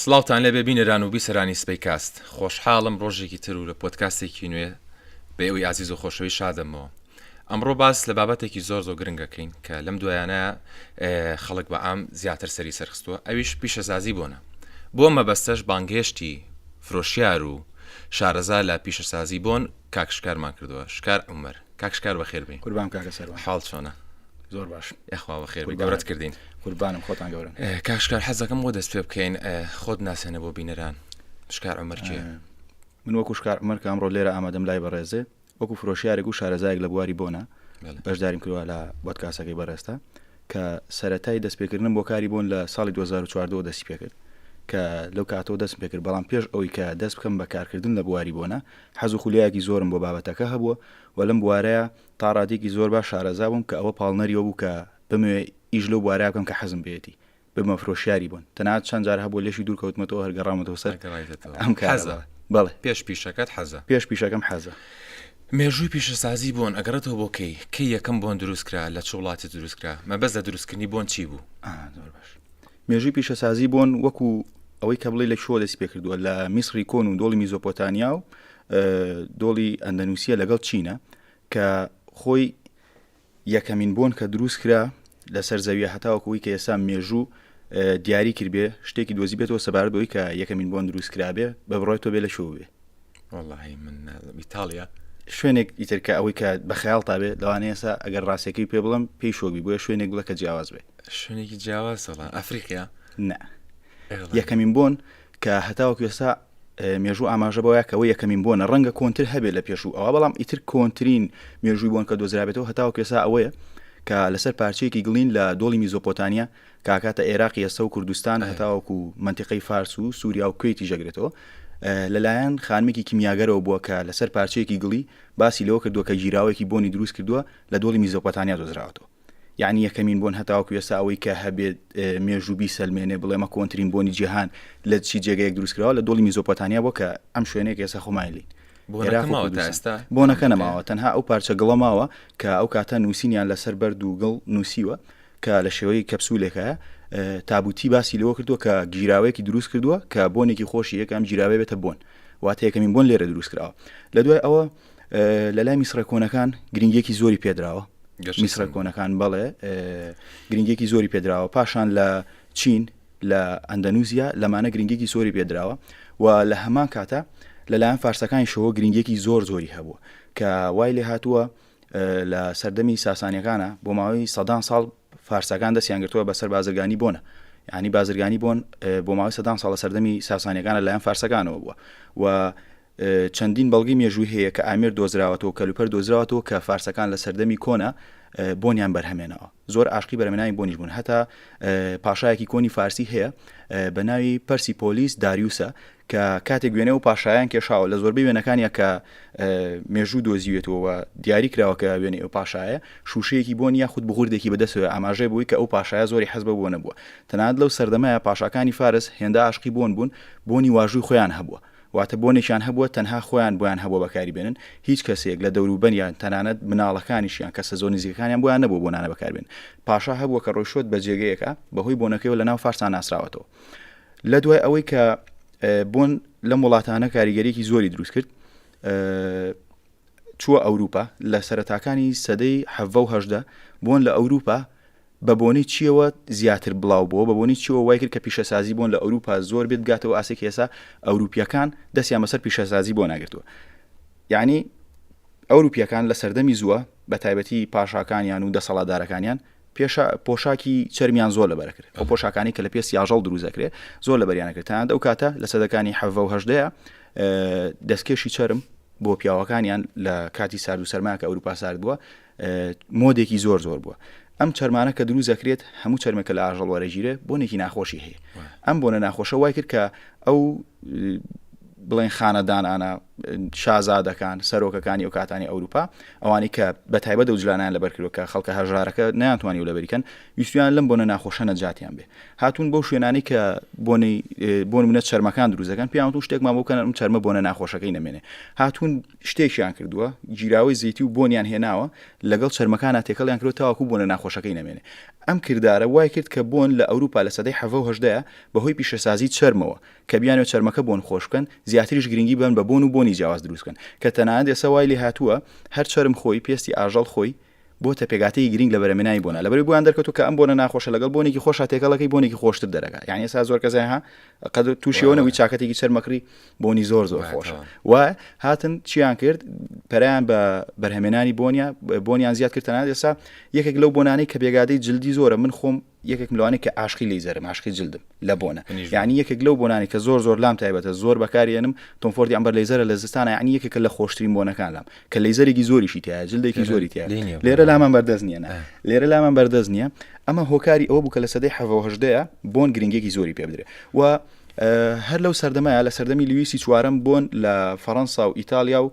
سڵاوتان لێ ببینەران و بیسەرانی سپەیکاست خۆشحاڵم ڕۆژێکی تر و لە پۆدکاستێکی نوێ بە ئێوەی عزیز و خۆشەوی شادمەوە. ئەمڕۆ باس لە بابەتێکی زۆر گرنگەکەین کە لەم دوایانە خەڵک بە ئام زیاتر سەری سەرخستووە، ئەویش پیشەسازی بۆنە. بۆ مەبەستەش بانگهێشتی فرۆشیار و شارەزا لە پیشەسازی بۆن کاکشکارمان کردووە. شکار عومەر، کاکشکار بەخێر بێ. قوربان کاکە سەروان. حاڵ چۆنە؟ زۆر باش. یەخوا بەخێر بێ. گەورەت کردین. قوربانم، خۆتان گەورن. کاکشکار حەزەکەم بۆ دەست پێ بکەین خۆت ناسێنە بۆ بینەران. شکار عومەر کێ؟ من وەکو شکار عومەر کە ئەمڕۆ لێرە ئامادەم لای بەڕێزێ، وەکو فرۆشیارێک و شارەزایەک لە بواری بۆنە بەشداریم کردووە لە پۆدکاستەکەی بەڕێستە کە سەرەتای دەستپێکردنم بۆ کاری بۆن لە ساڵی 2014 دەستی پێکرد کە لەو کاتەوە دەست پێکرد. بەڵام پێش ئەوەی کە دەست بکەم بە کارکردن لە بواری بۆنە، حەز و خولیایەکی زۆرم بۆ بابەتەکە هەبووە و لەم بوارەیە تا ڕادێکی زۆر باش شارەزا بووم کە ئەوە پاڵنەریەوە بوو کە بمێ ئیش لەو بوارەیە بکەم کە حەزم بێتی بمە فرۆشیاری بوون. تەنانەت چەند جار هەبوو لێشی دوور کەوتمەتەوە هەرگەڕامەتەوە سەر ئەم کارە. بەڵێ پێش پیشەکەت حەزە؟ پێش پیشەکەم حەزە. مێژووی پیشەسازی بۆن ئەگەڕێتەوە بۆ کەی یەکەم بۆن دروستکرا لە چ وڵاتی دروستکرا؟ مەبەست لە دروستکردنی بۆن چی بوو؟ زۆر باش. مێژووی پیشەسازی بۆن وەکو ئەوەی کە بڵێ لە شۆ دەستی پێکردووە لە میسری کۆن و دۆڵی میزۆپۆتامیا و دۆڵی ئەندەنوسیە لەگەڵ چینە کە خۆی یەکەمین بۆن کە دروستکرا لەسەر زەویە هەتاوەکوی کە ئێستا مێژوو دیاری کردبێ شتێکی دۆزی بێتەوە سەبارەت بەوەی کە یەکەمین بۆن دروستکرابێ بە بڕۆیتەوە بێ لە شۆ بێ. وەڵاهی من ئیتالیا شوێنێک ئیتر کە ئەوەی کە بە خەیاڵ تابێ لەوانەیە ئێستا ئەگەر ڕاستیەکەی پێ بڵم پێی شۆبی بۆیە شوێنێک بڵە کە جیاواز بێ. شوێنێکی جیاواز سەڵا ئەفریقیا؟ نه، یەکەمین بۆن کە هەتاوەکو ئێستا مێژوو ئاماژە بەوەیە کەەوە یەکەمین بۆنە ڕەنگە کۆنتر هەبێت لە پێشوو ئەوە، بەڵام ئیتر کۆنترین مێژووی بۆن کە دۆزرابێتەوە هەتاوەکو ئێستا ئەوەیە کە لەسەر پارچەیەکی گڵین لە دۆڵی میزۆپۆتامیا کاکاتە عێراقی ئێستا و کوردستان هەتاوەکو منتیقەی فارس و سووریا و کوێیتی ژەگرێتەوە لەلایەن خانمێکی کیمیاگەرەوە بووە کە لەسەر پارچەیەکی گڵی باسی لەوە کردووە کە ژیراوێکی بۆنی دروست کردووە لە دۆڵی میزۆپۆتامیا دۆزراوەتەوە. یعنی یەکەمین بۆن هەتاوەکو ئێستا ئەوەی کە هەبێت مێژووبی سەلمێنێ بڵێمە کۆنترین بۆنی جیهان لە چی جێگەیەک دروستکراوە لە دۆڵی میزۆپۆتامیا بۆ کە ئەم شوێنێک ئێستا خۆمایلین بۆنەکە نەماوە، تەنها ئەو پارچە گڵە ماوە کە ئەو کاتە نووسینیان لەسەر بەرد و گڵ نووسیوە کە لە شێوەی کەپسولێکە تابوتی باسی لەوە کردووە کە گیراوەیەکی دروست کردووە کە بۆنێکی خۆشی یەکەم گیراوێ بێتە بۆن، واتە یەکەمین بۆن لێرە دروستکراوە. لە دوای ئەوە لەلای میسرە کۆنەکان گرنگێکی زۆری پێدراوە. میسرە کۆنەکان بەڵێ گرنگێکی زۆری پێدراوە، پاشان لە چین لە ئەندەنوزیا لەمانە گرنگێکی زۆری پێدراوە و لە هەمان کاتە لەلایەن فارسەکانی شەوە گرنگێکی زۆری هەبووە کە وای لێ هاتووە لە سەردەمی ساسانیەکانە بۆ ماوەی سەدان ساڵ فارسەکان دەستیان گرتووە بەسەر بازرگانی بۆنە، یعنی بازرگانی بۆن بۆ ماوەی سەدان ساڵ لە سەردەمی ساسانیەکانە لەلایەن فارسەکانەوە بووە و چەندین بەڵگی مێژووی هەیە کە ئامیر دۆزراوەتەوە کەلوپەر دۆزراوەتەوە کە فارسەکان لە سەردەمی کۆنە بۆنیان بەرهەمێنەوە، زۆر عاشقی بەرهەمێنانی بۆنیش بوون. هەتا پاشایەکی کۆنی فارسی هەیە بە ناوی پەرسی پۆلیس داریوسە کە کاتێک وێنێ و پاشایان کێشاوە لە زۆربەی وێنەکانیە کە مێژوو دۆزیوێتەوە دیاری کراوە کە وێنێ ئەو پاشایە شوشەیەکی بۆنی یا خود بغوردێکی بەدەستەوە ئاماژەی بووی کە ئەو پاشایە زۆری حەز بە بۆ نەبووە. تەنانەت لەو سەردەمایە پاشاکانی فارس هێندە عاشقی بۆن بوون، بۆنی واژووی خۆیان هەبووە، واتە بۆنێکیان هەبووە تەنها خۆیان بۆیان هەبووە بەکاری بێنن، هیچ کەسێک لە دەوروبەریان تەنانەت مناڵەکانیشیان کە سەزۆ نزیکەکانیان بۆیان نەبوو بۆنانە بەکاربێن. پاشا هەبووە کە ڕۆیشۆت بە جێگەیەکە بەهۆی بۆنەکەیەوە لە ناو فارسان ناسراوەتەوە. لە دوای ئەوەی کە بۆن لەم وڵاتانە کاریگەریەکی زۆری دروست کرد چووە ئەوروپا لە سەرەتاکانی سەدەی 17 بۆن لە ئەوروپا بە بۆنی چیەوە زیاتر بڵاو بووە، بە بۆنی چیەوە وای کرد کە پیشەسازی بۆن لە ئەوروپا زۆر بێت گاتەوە ئاسێک ئێستا ئەوروپیەکان دەستیان بەسەر پیشەسازی بۆ ناگرتووە. یعنی ئەوروپیەکان لە سەردەمی زووە بە تایبەتی پاشاکانیان و دەسەڵاتدارەکانیان پۆشاکی چەرمیان زۆر لەبەرکرد، ئەو پۆشاکانی کە لە پێ سیاژەڵ دروست دەکرێت زۆر لەبەریانەکرد. تەنانەت ئەو کاتە لە سەدەکانی 17 دەستکێشی چەرم بۆ پیاوەکانیان لە کاتی سارد و سەرمایە کە ئەوروپا سارد بووە مۆدێکی زۆر بووە. ئەم چەرمانە کە دروست دەکرێت هەموو چەرمێکە لە ئاژەڵ وەرەگیرێ بۆنێکی ناخۆشی هەیە. ئەم بۆنە ناخۆشە وای کرد کە ئەو بڵێن خانەدانانە شازادەکان سەرۆکەکانی ئەو کاتانی ئەوروپا ئەوانی کە بە تایبەت دەوجلانیان لەبەرکردەوە کە خەڵکە هەژارەکە نەیانتوانی و لەبەریکەن ویستیان لەم بۆنە ناخۆشە نەجاتیان بێ هاتوون بەو شوێنانی کە بۆن منەت چەرمەکان دروستەکان پیاوەتون شتێکمان بۆ بکەن ئەم چەرمە بۆنە ناخۆشەکەی نەمێنێ هاتوون شتێکیان کردووە گیراوی زەیتی و بۆنیان هێناوە لەگەڵ چەرمەکانە تێکەڵیان کردو تاواکو بۆنە ناخۆشەکەی نەمێنێ ئەم کردارە وای کرد کە بۆن لە ئەوروپا لە سەدەی 1970 بەهۆی پیشەسازی چەرمەوە کە بیانەوە چەرمەکە بۆن خۆشکن زیاتریش گرنگی بن بە بۆن و بۆنی جیاواز دروستکەن کە تەنانەت ئێستا وای لێ هاتووە هەر چەرم خۆی پێستی ئاژەڵ خۆی بۆتە پێگاتەی گرنگ لە بەرهەمێنانی بۆنە لەبەر بۆیان دەرکەوتو کە ئەم بۆنە ناخۆشە لەگەڵ بۆنێکی خۆشە تێکەڵەکەی بۆنێکی خۆشتر دەرەگا یعنی ئێستا زۆر کەسای ها قەد تووشیەوەنەوەی چاکەتێکی چەرمەکری بۆنی زۆر خۆشە و هاتن چیان کرد پەرایان بە بەرهەمێنانی بۆنیان زیاد کرد تەنانەت ئێستا یەکێک لەو بۆنانەی کە بێگادەی جلدی زۆرە من خۆم یەکێک ملوانێک کە عاشقی لەیزەرم عاشقی جلدم لە بۆنە یعنی یەکێک لەو بۆنانی کە زۆر لام تایبەتە زۆر بەکارێنم تۆمفۆردی ئەمبەر لەیزەرە لە زستانە یعنی یەکێک لە خۆشترین بۆنەکان لام کە لەیزەرێکی زۆریشی تایە جلدێکی زۆری تایە لێرە لامان بەردەست نییە لێرە لامان بەردەست نییە ئەمە هۆکاری ئەوە بوو کە لە سەدەی 1970 بۆن گرنگێکی زۆری پێ بدرێ و هەر لەو سەردەمایە لە سەردەمی لویسی چوارەم بۆن لە فەڕەنسا و ئیتالیا و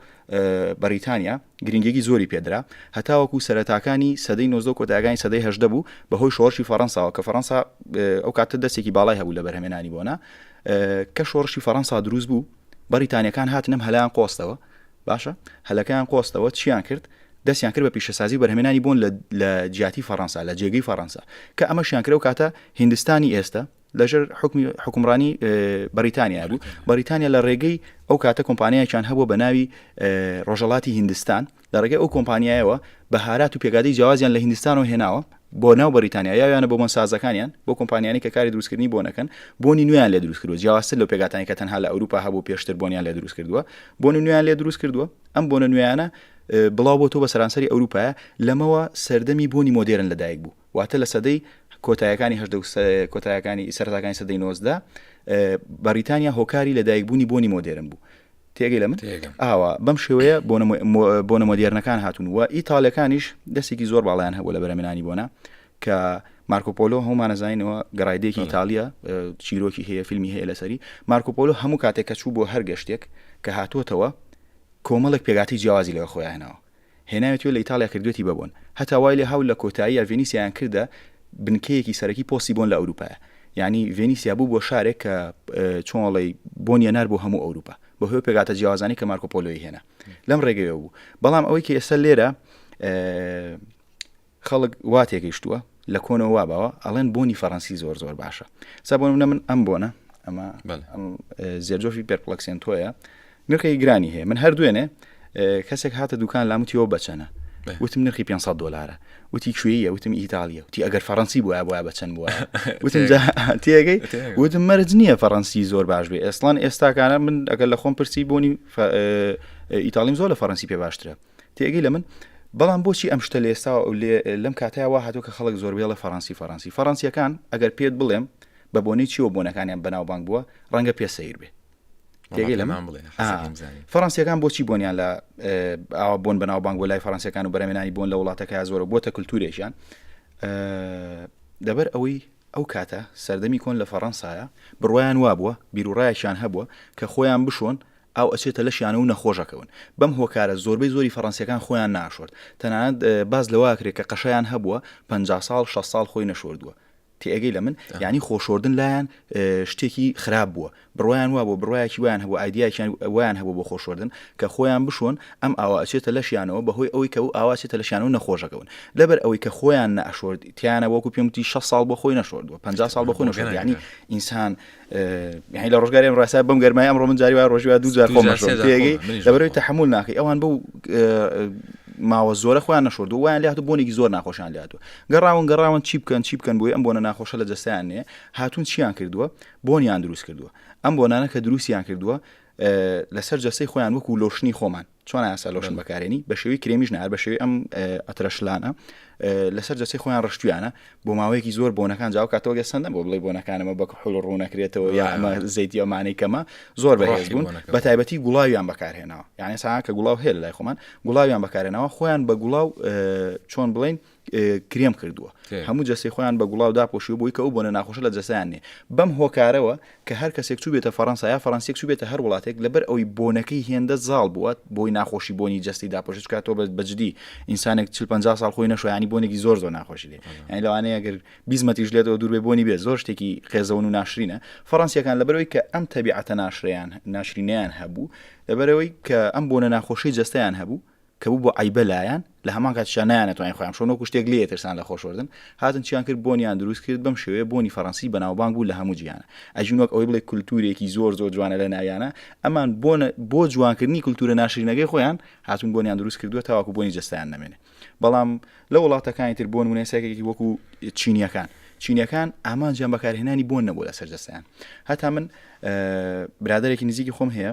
بەریتانیا گرنگێکی زۆری پێدرا هەتاوەکو سەرەتاکانی سەدەی 19 کۆتاییەکانی سەدەی 18 بوو بەهۆی شۆڕشی فەڕەنساوە کە فەڕەنسا ئەو کاتە دەستێکی باڵای هەبوو لە بەرهەمێنانی بۆنە کە شۆڕشی فەڕەنسا دروست بوو بەریتانیەکان هاتنم هەلایان قۆستەوە باشە هەلەکەیان قۆستەوە چیان کرد دەستیان کرد بە پیشەسازی بەرهەمێنانی بۆن لە جیاتی فەڕەنسا لە جێگەی فەڕەنسا کە ئەمەشیان کرد و کاتە هیندستانی ئێستا لەژێر حکومڕانی بەریتانیا بوو بەریتانیا لە ڕێگەی ئەو کاتە کۆمپانیایان هەبووە بە ناوی ڕۆژەڵاتی هیندستان لە ڕێگەی ئەو کۆمپانیایەوە بەهارات و پێگادەی جیاوازیان لە هیندستانەوە هێناوە بۆ ناو بەریتانیا یانە بۆ مەسازەکانیان بۆ کۆمپانیانی کە کاری دروستکردنی بۆنەکەن بۆنی نوێیان لێ دروست کردووە جیاوازتر لەو پێگاتانی کە تەنها لە ئەوروپا هەبوو پێشتر بۆنیان لێ دروست کردووە بۆنی نوێیان لێ دروست کردووە ئەم بۆنە نوێیانە بڵاو بۆ تۆ بە سەرانسەری ئەوروپایە لەمەوە سەردەمی بۆنی مۆدێرن لەدایک بوو واتە لە سەدەی کۆتاییەکانی کۆتاییەکانی سەرەتاکانی سەدەی 19 بەریتانیا هۆکاری لەدایکبوونی بۆنی مۆدێرن بوو تێگەی لە من ئاوا بەم شێوەیە بۆنە مۆدێرنەکان هاتون و ئیتاڵیەکانیش دەستێکی زۆر باڵیان هەبوو لە بەرهەمێنانی بۆنە کە مارکۆپۆلۆ هەمومانەزانینەوە گەڕایدەیەکی ئیتالیا چیرۆکی هەیە فیلمی هەیە لەسەری مارکۆپۆلۆ هەموو کاتێک کە چوو بۆ هەر گەشتێک کە هاتووەتەوە کۆمەڵێک پێگاتی جیاوازی لەوە خۆیان هێناوە هێناوێتوێ لە ئیتالیا کردوێتی ببوون هەتا وای لێ هەول لە کۆتایی ڤێنیسیایان کردە بنکەیەکی سەرەکی پۆستی بۆن لە ئەوروپایە یعنی ڤێنیسیا بوو بۆ شارێک کە چۆنڵی بۆنیە نار بۆ هەموو ئەوروپا بەهۆی پێگاتە جیاوازانی کە مارکۆپۆلۆی هێنا لەم ڕێگەیە بوو بەڵام ئەوەی کە ئێستا لێرە خەڵک وا تێگەیشتووە لە کۆنەوە وابەوە ئەڵێن بۆنی فەڕەنسی زۆر باشە سا بۆ نمونە من ئەم بۆنە ئەمە زێرجۆفی پێرپڵەکسێنتۆیە نرخی گرانی هەیە من هەر دوێنێ کەسێک هاتە دوکان لاموتیەوە بەچەنە وتم نرخی 500 دلارە وتی کوێیە وتم ئیتالیا وتی ئەگەر فەڕەنسی بووە بە چەند بووە وتم تێگەی وتم مەرج نییە فەڕەنسی زۆر باش بێ ئەسڵان ئێستاکانە من ئەگەر لە خۆم پرسی بۆنی ئیتالیم زۆر لە فەڕەنسی پێ باشترە تێگەی لە من بەڵام بۆچی ئەم شتە لە ئێستا لەم کاتەیە وا هاتووە کە خەڵک زۆر بێڵە فەڕەنسیەکان ئەگەر پێت بڵێم بە بۆنەی چیوە بۆنەکانیان بەناوبانگ بووە ڕەنگە پێسەیر بێ تێگەی لەمان بڵێ فەڕەنسیەکان بۆچی بۆنیان لە ئاوا بۆن بەناوبانگ بۆ لای فەڕەنسیەکان و بەرهەمێنانی بۆن لە وڵاتەکە زۆرە بۆتە کولتورێکیان دەبەر ئەوەی ئەو کاتە سەردەمی کۆن لە فەڕەنسایە بڕوایان وابووە بیرروڕایەکیان هەبووە کە خۆیان بشۆن ئەو ئەچێتە لەشیانە و نەخۆشەکەون بەم هۆکارە زۆری فەڕەنسیەکان خۆیان ناشۆرد تەنانەت باز لەواکرێت کە قەشەیان هەبووە 50 ساڵ 6 ساڵ خۆی نەشۆردووە تێگەی لە من یعنی خۆشۆردن لایەن شتێکی خراپ بووە بڕوایان وا بۆ بڕایەکی ویان هەبوو ئایدیاکیان ویان هەبوو بۆ خۆشۆردن کە خۆیان بشۆن ئەم ئاوا ئەچێتە لەشیانەوە بەهۆی ئەوەی کە و ئاواچێتە لەشیانەوە نەخۆشەکەون لەبەر ئەوەی کە خۆیان نەشۆرد تیانە وەکو پێمتی 6 ساڵ بۆ خۆی نەشۆردووە 50 ساڵ بە خۆی نەشۆرد یعنی ئینسان یعنی لە ڕۆژگاری ڕاستە بەم گەرمای ئەمڕۆ من جاری وای ڕۆژی وا 2000 خۆم نەشۆرد تێگەی لەبەرەوەی تەحمل ناکەی ئەوان بەو ماوە زۆرە خۆیان نەشۆرد و وایان لێهاتوو بۆنێکی زۆر ناخۆشیان لێهاتووە گەڕاون چی بکەن بۆی ئەم بۆنە ناخۆشە لە جەستیان نیە هاتوون چیان کردووە بۆنیان دروست کردووە ئەم بۆنانە کە دروستیان کردووە لەسەر جەستەی خۆیان وەکو لۆشنی خۆمان چۆن ئاسا لۆشن بەکارێنی بە شێوەی کرێمیش نار بە شێوەی ئەم ئەترەشلانە لەسەر جەستەی خۆیان ڕشتویانە بۆ ماوەیەکی زۆر بۆنەکان جاو کاتەوە گەسەندە بۆ بڵێ بۆنەکانەمە بە کحوڵ ڕوونەکرێتەوە یا ئەمە زەیتی ئەمانەی کەمە زۆر بەهێز بوون بە تایبەتی گوڵاویان بەکارهێناوە یعنی سا کە گوڵاو هەیە لای خۆمان گوڵاویان بەکارهێناوە خۆیان بە گوڵاو چۆن بڵێن کرێم کردووە هەموو جەسەی خۆیان بە گوڵاو داپۆشیوە بۆی کە ئەو بۆنە ناخۆشە لە جەسەیان نیە بەم هۆکارەوە کە هەر کەسێک چوو بێتە فەڕەنسا یا فەڕەنسیەک چوو بێتە هەر وڵاتێک لەبەر ئەوەی بۆنەکەی هێندە زاڵ بووە بۆی ناخۆشی بۆنی جەستی داپۆشش کاتەوە بەجددی ئینسانێک 40-50 ساڵ خۆی نەشۆ ینی بۆنێکی زۆر ناخۆشی لێ یعنی لەوانەیە ئەگەر بیزمەتیش لێتەوە دوور بێ بۆنی بێت زۆر شتێکی خێزەون و ناشرینە فەڕەنسیەکان لەبەرەوەی کە ئەم تەبیعەتە ناشرینیان هەبوو لەبەرەوەی کە ئەم بۆنە ناخۆشی جەستەیان هەبوو کە بوو بۆ عیبە لایەن لە هەمان کاتیشان نایانەتوانین خۆیان شۆنەوەکو شتێک لێ ترسان لە خۆشوەردن هاتن چیان کرد بۆنیان دروست کرد بەم شێوەیە بۆنی فەڕەنسی بەناوبانگ بوو لە هەموو جیهانە ئەژین وەک ئەوەی بڵێ کولتورێکی زۆر جوانە لە ناویانە ئەمان بۆ جوانکردنی کولتورە ناشرینەکەی خۆیان هاتون بۆنیان دروست کردووە تاواکو بۆنی جەستیان نەمێنێ بەڵام لە وڵاتەکانی تر بۆ نمونە سێکێکی وەکو چینیەکان ئامانجیان بەکارهێنانی بۆن نەبوو لەسەر جەستیان هەتا من برادێکی نزیکی خۆم هەیە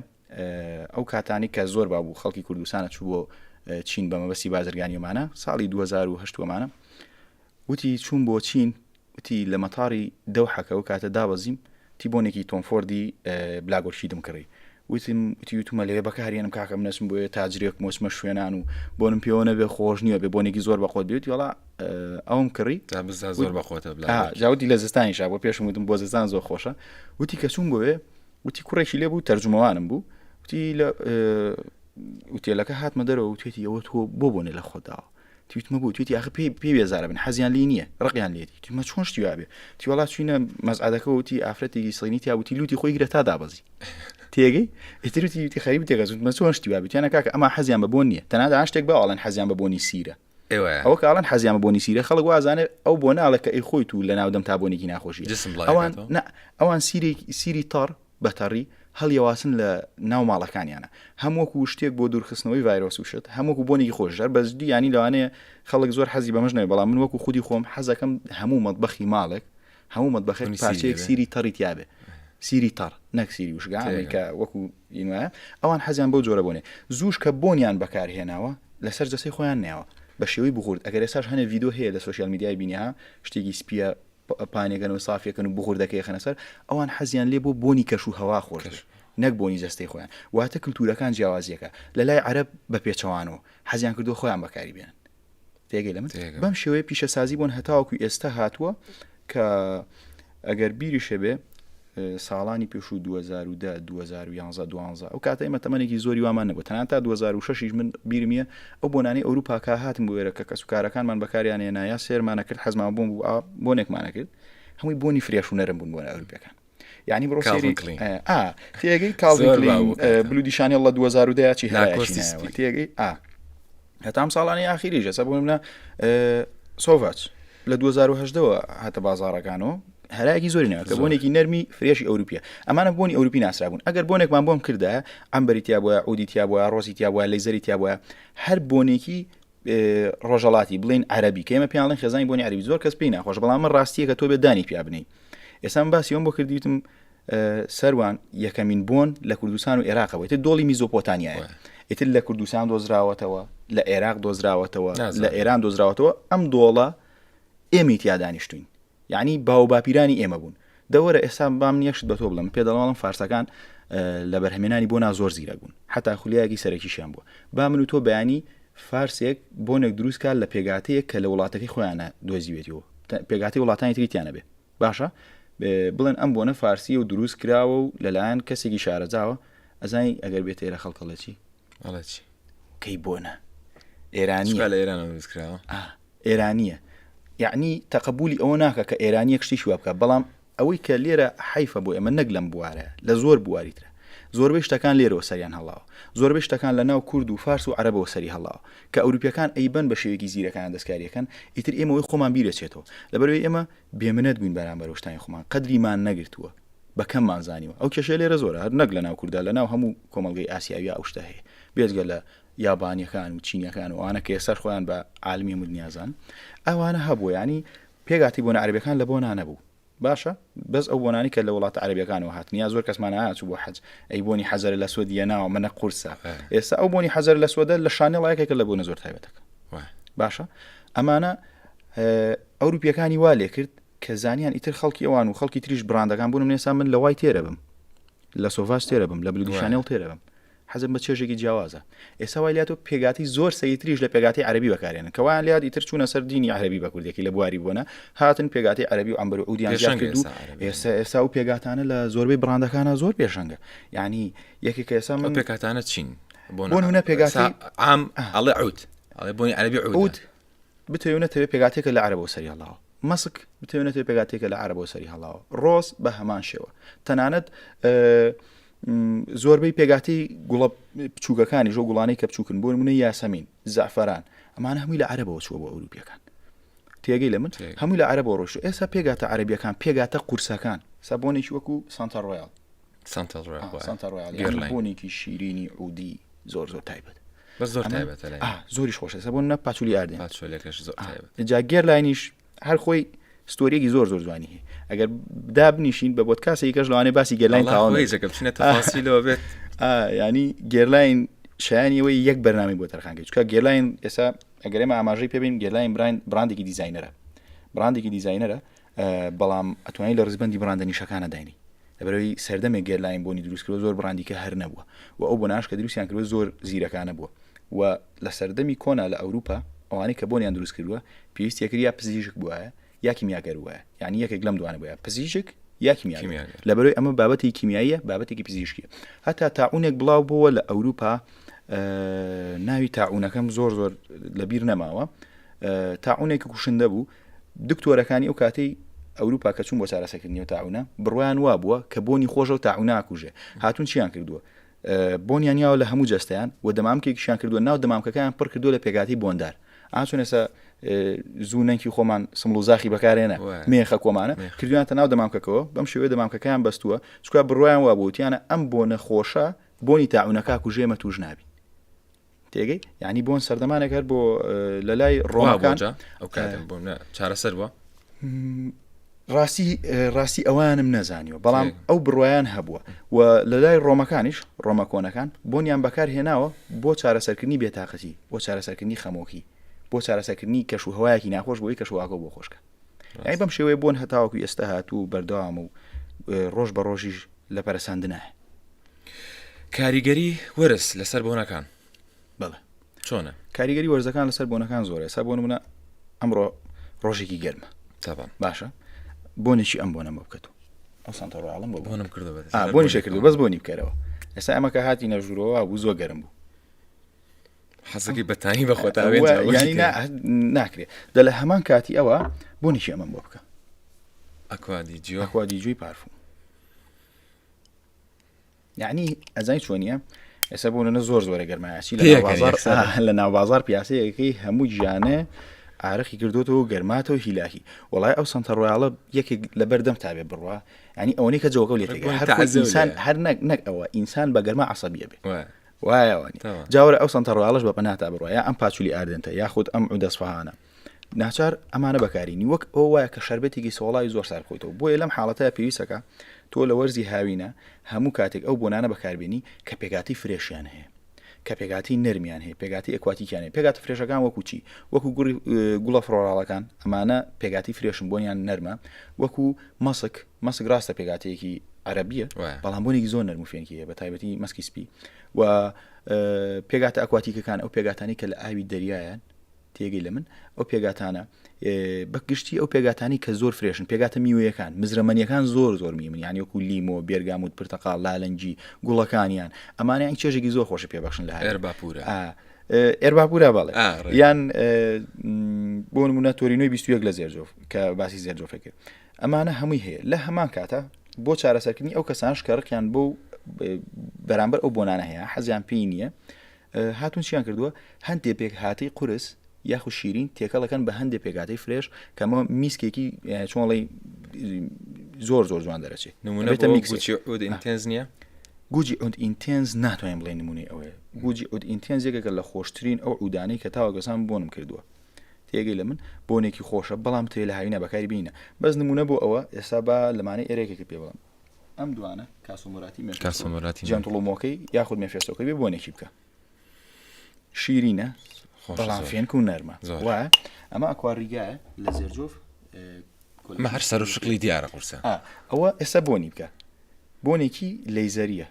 ئەو کاتانی کە زۆر بابوو خەڵکی کوردستانە چوو بۆ چین بە مەبەستی بازرگانیەمانە ساڵی 2008 وتی چوون بۆ چین وتی لە مەتاری دەوحەکە و کاتە دابەزیم تیبۆنێکی تۆمفۆردی بلاگۆرشیدم کڕی وتیمە لێ بەکارێنم کاکەم نەچم بۆیە تاجرێک مۆسمە شوێنان و بۆنم پێوەنە بێ خۆش نییە بێ بۆنێکی زۆر بەخۆت بێت وڵا ئەوم کڕی زۆر بەخۆتە جاوتی لە زستانی شا بۆ پێشم وتم بۆ زستان زۆر خۆشە وتی کە چوون بۆێ وتی کوڕێکی لێ بوو تەرجمەوانم بوو وتی لە وتێلەکە هاتمە دەرەوە و توێتی ئەوە تۆ بۆنێ لە خۆداوە تویتمە بوو توێتی ئاخ پێی بێزارە بن حەزیان لی نییە ڕقیان لێتی تومە چۆن شتی وابێ تیوەڵات چوینە مەزعادەکە وتی ئافرەتێکی سڵینی تیا وتی لوتی خۆی گرە تا دابەزی تێگەی ئیتروتی خەریب تێگەزمە چۆن شتی وابێ تیانە کاکە ئەمە حەزیان بە بۆن نییە تەنادا شتێک باڵەن حەزیان بە بۆنی سیرە ئەوە کاڵەن حەزیان بە بۆنی سیرە خەڵک وازانێ ئەو بۆ ناڵەکە ئەی خۆی تو لە ناودەم تا بۆنێکی ناخۆشی ئەوان سیری تەڕ بەتەڕی هەڵیەواسن لە ناو ماڵەکانیانە هەمووەکو شتێک بۆ دوورخستنەوەی ڤایرۆس وشت هەمووەکو بۆنێکی خۆشدار بەزدی ینی لەوانەیە خەڵک زۆر حەزی بەمەژنەوە بەڵام من وەکو خودی خۆم حەزەکەم هەموو مەطبەخی ماڵێک هەموو مەطبەخێک پارچەیەک سیری تەڕی تیابێ سیری تەڕ نەک سیری وشگان کە وەکو ئینوایە ئەوان حەزیان بەو جۆرە بۆنێ زووش کە بۆنیان بەکارهێناوە لەسەر جەسەی خۆیان نێوە بە شێوەی بخورد ئەگەر ئێساش هەنێ ڤیدۆ هەیە لە سوشیال میدیای بینیها شتێکی سپیە پانێکەن و سافیەکەن و بخوردەکەی خەنەسەر ئەوان حەزیان لێ بۆ بۆنی کەش و هەوا خۆش نەک بۆنی جەستەی خۆیان واتە کللتورەکان جیاوازیەکە لە لای عەرەب بە پێچەوانەوە حەزیان کردو خۆیان بەکاری بێنن تێگەی لەمن بەم شێوەیە پیشەسازی بۆن هەتاوەکو ئێستا هاتووە کە ئەگەر بیریشە بێ ساڵانی پێش و 2010 2011 12 ئەو کاتە ئێمە تەمەنێکی زۆری وامان نەبوو تەنانەت تا 2006 من بیرمیە ئەو بۆنانەی ئەوروپا کا هاتم بۆ وێرە کە کەسوکارەکانمان بەکاریانێنا یا سێرمانە کرد حەزمان بۆم بوو بۆنێکمانە کرد هەمووی بۆنی فرێش و نەرم بوون بۆنە ئەوروپیەکان یعنی بڕۆ سێری تێگەی کاڵ بلودیشانی الله 2010 چی هەیە تێگەی هەتام ساڵانی ئاخیری جەسە بۆ منە سۆڤاچ لە 2010ەوە هاتە بازاڕەکانەوە هەرایەکی زۆری نەوە کە بۆنێکی نەرمی فرێشی ئەوروپیە ئەمانە بۆنی ئەوروپی ناسرابوون ئەگەر بۆنێکمان بۆم کردە ئەمبەری تیا بووە عودی تیا بووە ڕۆزی تیا بووە لەیزەری تیا بووە هەر بۆنێکی ڕۆژەڵاتی بڵین عەرەبی کە ئێمە پێیان خێزانی بۆنی عەرەبی زۆر کەس پێی ناخۆش بەڵام من ڕاستیە کە تۆ بێ دانی پیا بنەی ئێستا باسی ئەوم بۆ کردیتم سەروان یەکەمین بۆن لە کوردستان و عێراقەوە ئیتر دۆڵی میزۆپۆتامیایە ئیتر لە کوردستان دۆزراوەتەوە لە عێراق دۆزراوەتەوە لە ئێران دۆزراوەتەوە ئەم دۆڵە ئێمەی تیا دانیشتوین یعنی باو باپیرانی ئێمە بوون دەوەرە ئێستا بام نیەشت بە تۆ بڵم پێدەڵاڵم فارسەکان لە بەرهەمێنانی بۆ زۆر زیرە بوون حتا خولیایەکی سەرەکیشیان بووە با من و تۆ بەیانی فارسێک بۆنێک دروستکار لە پێگاتەیەک کە لە وڵاتەکەی خۆیانە دۆزیوێتەوە پێگاتی وڵاتانی تریتیانە بێ باشە بڵێن ئەم بۆنە فارسی و دروست کراوە و لەلایەن کەسێکی شارەجاوە ئەزانی ئەگەر بێتە ئێرە خەڵکەڵەچی کەی بۆنە ئێرانیە یعنی تەقبولی ئەوە ناکە کە ئێرانیەک شتی شوە بکە بەڵام ئەوەی کە لێرە حیفە بۆ ئێمە نەک لەم بوارە لە زۆر بواریترە زۆربەی شتەکان لێرەوە سەریان هەڵاوە زۆربەی شتەکان لە ناو کورد و فارس و عەرەبەوە سەری هەڵاوە کە ئەوروپیەکان ئەیبەن بە شێوەیەکی زیرەکان دەستکاریەکەن ئیتر ئێمەوەی خۆمان بیرەچێتەوە لەبەرەوەی ئێمە بێمنەت بووین بەرامبەر شتانی خۆمان قەدریمان نەگرتووە بەکەممان زانیوە ئەو کێشە لێرە زۆرە هەر نەک لە ناو کووردا لە ناو هەموو کۆمەڵگەی ئاسیاوی ئەو شتە هەیە بێجگە لە یابانیەکان و چینیەکان و ئەوانە کە ئێستا خۆیان بە عالمی مدنیازان ئەوانە هەبوو ینی پێگاتی بۆنە عەرەبیەکان لە بۆنە نەبوو باشە بەس ئەو بۆنانی کە لە وڵاتە عەرەبیەکانەوە هاتنیا زۆر کەسمان هاتوو بۆ حەج ئەی بۆنی حەجەر الئەسوەد یەناوە منە قورسە ئێستا ئەو بۆنی حەجەر الئەسوەدە لە شانێڵایەکێکە لە بۆنە زۆر تایبەتەکە باشە ئەمانە ئەوروپیەکانی وا لێ کرد کە زانیان ئیتر خەڵکی ئەوان و خەڵکی تریش بڕاندەکان بوون نێسا من لە وای تێرە بم لە سۆڤاژ تێرە بم لە بلودیشانێڵ تێرە بم حەزم بە چێژێکی جیاوازە ئێستا وای لاتۆ پێگاتی زۆر سەیتریش لە پێگاتی عەرەبی بەکارێنن کەوایان لات ئیتر چوونە سەر دینی عەرەبی بە کوردێکی لە بواری بوونە هاتن پێگاتی عەرەبی و ئەمبەر و ئەودیان زیاد کردو ئێستا و پێگاتانە لە زۆربەی بڕاندەکانە زۆر پێشەنگە یعنی یەکێک ئێستا من پێکاتانە چین بۆنە پێگاتی عام ئەڵێ عود ئەڵێ بۆنی عەرەبی عود بتەوێنێتەوێ پێگاتێکە لە عەرەبەوە سەری هەڵاوە مەسک بتەوێنێتەوە پێگاتێکە لە عەرەبەوە سەری هەڵاوە ڕۆز بە هەمان شێوە تەنانەت زۆربەی پێگاتی گوڵە بچووکەکانی ژۆ گوڵانەی کە بچووکن بۆ نمونە یاسەمین زعفەران ئەمانە هەمووی لە عەرەبەوە چووە بۆ ئەوروپیەکان تێگەی لە من هەمووی لە عەرەبەوە ڕۆیشتووە ئێستا پێگاتە عەرەبیەکان پێگاتە قورسەکان سابۆنێکی وەکو سانتا ڕۆیاڵ بۆنێکی شیرینی عودی زۆر تایبەت زۆر تایبەتە زۆریش خۆشە سابۆن نە پاچولی ئاردێن جا گێرلاینیش هەر خۆی ستۆریەکی زۆر جوانی هەیە ئەگەر دابنیشین بە بۆت کاسێکی کەش لەوانێ باسی گێرلاین تاوانێکەکەچێتەفاسیلەوە بێت ینی گێرلاین شایانیەوەی یەک بەرنامی بۆ تەرخانکە چکە گێرلاین ئێستا ئەگەر ئێمە ئاماژەی پێبین گێرلاین براندێکی دیزاینەرە بەڵام ئەتوانین لە ڕزبەندی براندەنیشەکانە داینی لەبەرەوەی سەردەمێک گێرلاین بۆنی دروستکردەوە زۆر براندیکە هەر نەبووە و ئەو بۆناش کە دروستیان کردوە زۆر زیرەکانە بووە و لە سەردەمی کۆنا لە ئەوروپا ئەوانەی کە بۆنیان دروست کردووە پێویستیەکرد یا پزیشک بووایە یا کیمیاگەر وایە یعنی یەکێک لەم دوانە بووە پزیشک یا کیمیاگەر لەبەرەوەی ئەمە بابەتی کیمیاییە بابەتێکی پزیشکیە هەتا تاعونێک بڵاو بووە لە ئەوروپا ناوی تاعونەکەم زۆر لەبیر نەماوە تاعونێکی کوشندە بوو دکتۆرەکانی ئەو کاتەی ئەوروپا کە چوون بۆ چارەسەرکردنی تاعونە بڕوایان وا بووە کە بۆنی خۆشە و تاعونە ئاکوژێ هاتوون چیان کردووە بۆنیان یاوە لە هەموو جەستەیان و دەمامکێکیشیان کردووە ناو دەمامکەکەیان پڕ کردووە لە پێگاتی بۆندار ئاچون ئێستا زوونەنکی خۆمان سمڵ و زاخی بەکارێنە مێخە کۆمانە کردویانتە ناو دەمامکەکەەوە بەم شێوەیە دەمامکەکەیان بەستووە چکە بڕوایان وا بووتیانە ئەم بۆنە خۆشە بۆنی تاعونەکە کوژێمە توش نابی تێگەی یعنی بۆن سەردەمانێک هەر بۆ لە لای ڕۆمەکان ئەو کاتم بۆ چارەسەر بووە ڕاستی ئەوانم نەزانیوە بەڵام ئەو بڕوایان هەبووە و لە لای ڕۆمەکانیش ڕۆمە کۆنەکان بۆنیان بەکار هێناوە بۆ چارەسەرکردنی بێتاقەتی بۆ چارەسەرکردنی خەمۆکی بۆ چارەسەرکردنی کەش و هەوایەکی ناخۆش بۆی کەشواکە بۆ خۆشکە یعنی بەم شێوەیە بۆن هەتاوەکو ئێستا هاتوو بەردەوام و ڕۆژ بە ڕۆژیش لە پەرساندنایە کاریگەری وەرز لەسەر بۆنەکان بەڵێ چۆنە کاریگەری وەرزەکان لەسەر بۆنەکان زۆرە ئێستا بۆ نمونە ئەمڕۆ ڕۆژێکی گەرمە باشە بۆنێکی ئەم بۆنە بکەێت ئەو سانتا ڕۆیاڵم بۆ بۆنم کردەوە بۆنیشە کردو بەس بۆنی بکەرەوە ئێستا ئەمە کە هاتی نەژوورەوە بوو زۆر گەرم بوو حەزەکەی بەتانی بە خۆتاوێت ینی ناکرێت دە لە هەمان کاتی ئەوە بۆنیشی ئەمەم بۆ بکە ئەکوادیجوی پارفوم یعنی ئەزای چۆنیە ئێستا بۆنە زۆرە گەرمایاسی لە ناو بازار پیاسەیەکەی هەموو گیانە ئارەخی کردوتەوە گەرماتەوە هیلاهی وڵای ئەو سانتا ڕۆیاڵە یەکێک لە بەردەم تابێ بڕوا ینی ئەوەی کە جەوەکە لێت هەر نەک ئەوە ئینسان بە گەرما عەسەبیە بێ وایەوەنی جاورە ئەو سانتا ڕۆیاڵەش بە پەناتا بڕواە ئەم پاچولی ئاردنتە یاخود ئەم عودەسفەهانە ناچار ئەمانە بەکارینی وەک ئەو وایە کە شەربەتێکی سۆڵای زۆر سارکۆیتەوە بۆیە لەم حاڵەتە پێویستەکە تۆ لە وەرزی هاوینە هەموو کاتێک ئەو بۆنانە بەکاربێنی کە پێگاتی فرێشیان هەیە کە پێگاتی نەرمیان هەیە پێگاتی ئەکواتیکیانێ پێگاتە فرێشەکان وەکو چی وەکو گوڵە فڕۆڕاڵەکان ئەمانە پێگاتی فرێشم بۆنیان نەرمە وەکو مەسک ڕاستە پێگاتەیەکی عەرەبیە بەڵام بۆنێکی زۆر نەرموفێنکیە بە تایبەتی مەسکی سپی و پێگاتە ئەکواتیکەکان ئەو پێگاتانی کە لە ئاوی دەریایان تێگەی لە من ئەو پێگاتانە بەگشتی ئەو پێگاتانی کە زۆر فرێشن پێگاتە میوەیەکان مزرەمەنیەکان زۆر میمن یان وەکو لیمۆ بێرگاموت پرتەقاڵ لالەنجی گوڵەکانیان ئەمانیان چێژێکی زۆر خۆشە پێبەخشن لە ئێرباپورە بەڵێ یان بۆ نمونە تۆرینۆی 21 لە زێرجۆف کە باسی زێرجۆفەکە ئەمانە هەمووی هەیە لە هەمان کاتە بۆ چارەسەرکردنی ئەو کەسانش کە ڕقیان بۆ بەرامبەر ئەو بۆنانە هەیە حەزیان پێی نییە هاتون چیان کردووە هەندێک پێک هاتی قورس یاخو شیرین تێکەڵەکەن بە هەندێک پێگاتەی فرێش کەمە میسکێکی چۆنڵی زۆر جوان دەرەچێت نییە گوجی ئۆد ئینتێنز ناتوانین بڵێ نمونەی ئەوەیە گوجی ئۆد ئینتێنزێکە لە خۆشترین ئەو عودانەی کە تاوە گەسان بۆنم کردووە تێگەی لە من بۆنێکی خۆشە بەڵام تێ لە هاوینە بەکاری بینە بەس نمونە بۆ ئەوە ئێستا بە لەمانەی ئێرێکێکی پێ بڵم ئەم دوانە کاسۆمۆراتی جانتڵۆمۆکەی یاخود مێفێستۆکەی بێ بۆنێکی بکە شیرینە بەڵام فێنکە و نەرمە وایە ئەمە ئەکواریگایە لە زێرجۆف مە هەر سەر و شکلی دیارە قورسە ئەوە ئێستا بۆنی بکە بۆنێکی لەیزەریە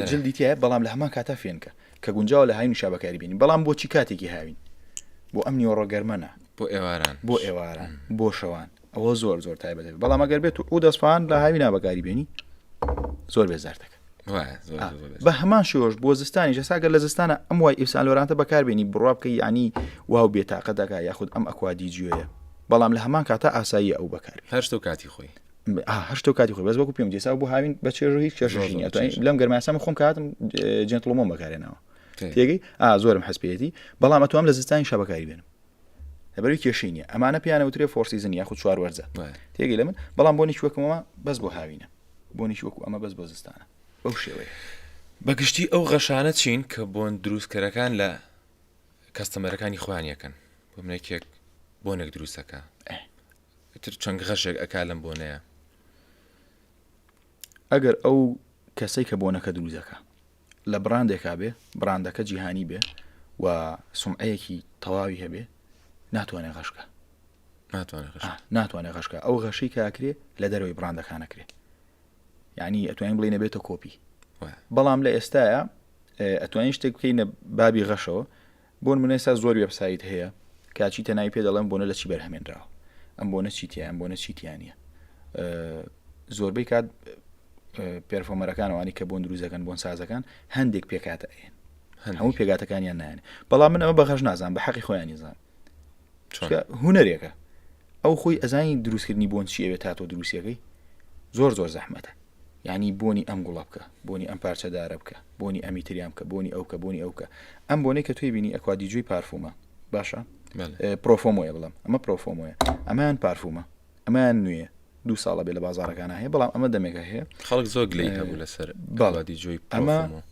جلدی تایە بەڵام لە هەمان کاتە فێنکە کە گونجاوە لە هاوین شا بەکاری بینی بەڵام بۆچی کاتێکی هاوین بۆ ئەم نیۆڕە گەرمەنە بۆ ئێواران بۆ شەوان ئەوە زۆر تایبەت بەڵام ئەگەر بێت و دەستفان لە هاوینا بەکاری بێنی زۆر بێزارتەکە بە هەمان شێوەش بۆ زستانی جەساگەر لە زستانە ئەم وای ئیفسانلۆرانتە بەکاربێنی بڕوا بکە ینی واو بێتاقە دەکا یاخود ئەم ئەکوادی جوێیە بەڵام لە هەمان کاتە ئاسایی ئەو بەکاری هەرشتە و کاتی خۆی هەشتە کاتی خۆی بەس بەکو پێم جێسا بۆ هاوین بە چێژ هیچ کێشەشینی لەم گەرماسامە خۆم کاتم جنتڵۆمۆ بەکارێنەوە تێگەی زۆرم حەسپێتی بەڵام ئەتوانم لە زستانی شەبەکاری بێنم لەبەروی کێشینیە ئەمانە پیانەوترێ فۆرسیزن یاخود چوار وەرزە تێگەی لە من بەڵام بۆنی وەکمەوە بەس بۆ هاوینە بۆنی وەکو ئەمە بەس بۆ زستانە بەو شێوەیە بەگشتی ئەو غەشانە چین کە بۆن دروستکەرەکان لە کەستەمەرەکانی خوانیەکەن بۆ منێکێک بۆنێک دروستەکە تر چەند غەشێک ئەکا لەم بۆنەیە ئەگەر ئەو کەسەی کە بۆنەکە دروستەکە لە براندێکا بێ براندەکە جیهانی بێ و سومعەیەکی تەواوی هەبێ ناتوانێت غەشکە ناتوانێت غەشکە ئەو غەشی کاکرێ لە دەروی براندەکانەکرێ یعنی ئەتوانین بڵێ نەبێتە کۆپی بەڵام لە ئێستاە ئەتوانین شتێک بکەینە بابی غەشەوە بۆن من ئێستا زۆر وێبسایت هەیە کاچی تەنای پێ دەڵێن بۆنە لە چی بەرهەمێنراوە ئەم بۆنە چیتیە ئەم بۆنە چیتیانە زۆربەی کات پێرفۆمەرەکانەوانی کە بۆن دروستەکەن بۆن سازەکان هەندێک پێکاتە ئەێن هەموو پێگاتەکانیان نایێن بەڵام من ئەمە بەخەش نازان بە حەقی خۆیانی زان هونەرێکە ئەو خۆی ئەزانی دروستکردنی بۆن چی ئەوێت تاتۆ دروستیەکەی زۆر زەحمەتە یعنی بۆنی ئەم گوڵە بکە بۆنی ئەم پارچەدارە بکە بۆنی ئەمیتریان بکە بۆنی ئەوکە بۆنی ئەوکە ئەم بۆنەی کە توی بینی ئەکوادیجوی پارفومە باشە پرۆفۆمۆیە بڵم ئەمە پرۆفۆمۆیە ئەمان پارفومە ئەمان نوێ 2 ساڵە بێ لە بازارەکانە هەیە بەڵام ئەمە دەمێکە هەیە خەڵک زۆر گلەی هەبوو لەسەر باڵادیجوی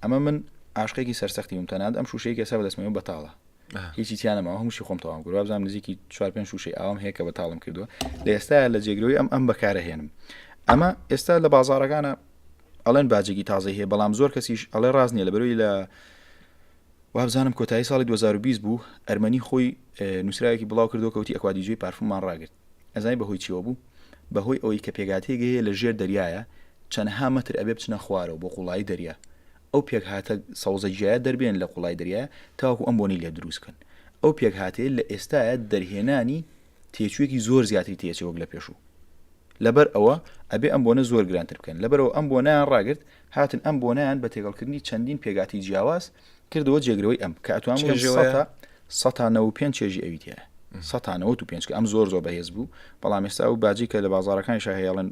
ئەمە من عاشقێکی سەرسەختی وتەناد ئەم شوشەیە کەسا بەدەستمەوە بەتاڵە هیچی تیانەمەوە هەمووشی خۆم تەواو گرۆ بزانام نزیکی 4-5 شوشەی ئاوام هەیە کە بەتاڵم کردووە لە ئێستا لە جێگرەوەی ئەم بەکارەهێنم ئەمە ئێستا لە بازارەکانە ئەڵێن باجێکی تازای هەیە بەڵام زۆر کەسیش ئەڵێ ڕاز نییە لەبەروی لە وابزانم کۆتایی ساڵی 2020 بوو ئەرمەنی خۆی نووسراوێکی بڵاو کردو کەوتی ئەکوادیجوی پارفومان ڕاگرت ئەزای بەهۆی چیوە بوو بەهۆی ئەوەی کە پێگاتێگەیە لە ژێر دەریایە چەندها مەتر ئەبێ بچنە خوارەوە بۆ قوڵایی دەریا ئەو پێک هاتە سەوزەجیایە دەربێن لە قوڵای دەریایە تاوەکو ئەم بۆنی لێ دروستکن ئەو پێک هاتێ لە ئێستاە دەرهێنانی تێچوویەکی زۆر زیاتری تێچەوەک لە پێشوو لەبەر ئەوە ئەبێ ئەم بۆنە زۆر گرانتر بکەن لەبەرەوە ئەم بۆنیان ڕاگرت هاتن ئەم بۆنیان بە تێگەڵکردنی چەندین پێگاتی جیاواز کردەوە جێگرەوەی ئەم کە ئەتوان 195 چێژی ئەویتە 195 کە ئەم زۆر بەهێز بوو بەڵام ئێستا و باجی کە لە بازارەکانی شاهێڵن